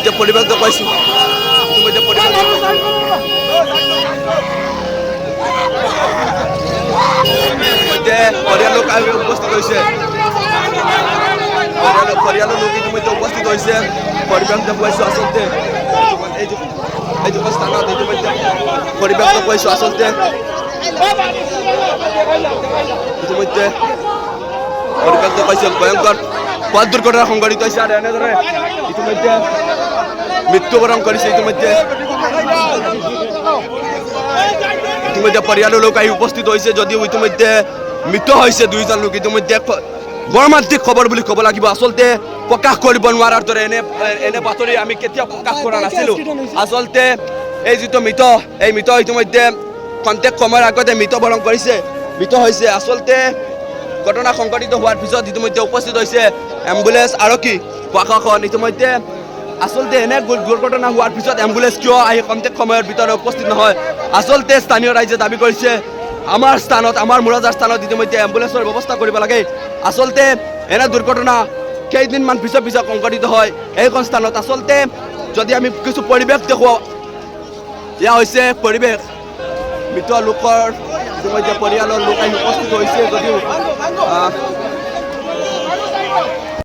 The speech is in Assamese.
ইতিমধ্যে পৰিবেশ দেখুৱাইছো ইতিমধ্যে পৰিবেশ পৰিয়ালৰ লোক উপস্থিত হৈছে পৰিয়ালৰ লোক ইতিমধ্যে উপস্থিত হৈছে পৰিবেশ দেখুৱাইছো আচলতে এইটো স্থানত ইতিমধ্যে পৰিবেশ দেখুৱাইছো আচলতে ইতিমধ্যে পৰিবেশ দেখুৱাইছে ভয়ংকৰ পথ দুৰ্ঘটনা সংঘটিত হৈছে আৰু এনেদৰে ইতিমধ্যে মৃত্যুবৰণ কৰিছে ইতিমধ্যে পৰিয়ালৰ লোক আহি উপস্থিত হৈছে যদিও ইতিমধ্যে মৃত্যু হৈছে দুইজন লোক ইতিমধ্যে মৰ্মান্তিক খবৰ বুলি ক'ব লাগিব আচলতে প্ৰকাশ কৰিব নোৱাৰাৰ দৰে এনে বাতৰি আমি কেতিয়াও প্ৰকাশ কৰা নাছিলোঁ আচলতে এই যিটো মৃত ইতিমধ্যে খন্তেক সময়ৰ আগতে মৃত্যুবৰণ কৰিছে মৃত হৈছে আচলতে ঘটনা সংঘটিত হোৱাৰ পিছত ইতিমধ্যে উপস্থিত হৈছে এম্বুলেন্স আৰক্ষী প্ৰশাসন ইতিমধ্যে আচলতে এনে দুৰ্ঘটনা হোৱাৰ পিছত এম্বুলেন্স কিয় আহি খন্তেক সময়ৰ ভিতৰত উপস্থিত নহয় আচলতে স্থানীয় ৰাইজে দাবী কৰিছে আমাৰ স্থানত আমাৰ মুৰাজাৰ স্থানত ইতিমধ্যে এম্বুলেন্সৰ ব্যৱস্থা কৰিব লাগে আচলতে এনে দুৰ্ঘটনা কেইদিনমান পিছত সংঘটিত হয় এইখন স্থানত আচলতে যদি আমি কিছু পৰিৱেশ দেখুৱাওঁ এয়া হৈছে পৰিৱেশ মৃত লোকৰ ইতিমধ্যে পৰিয়ালৰ লোক আহি উপস্থিত হৈছে যদিও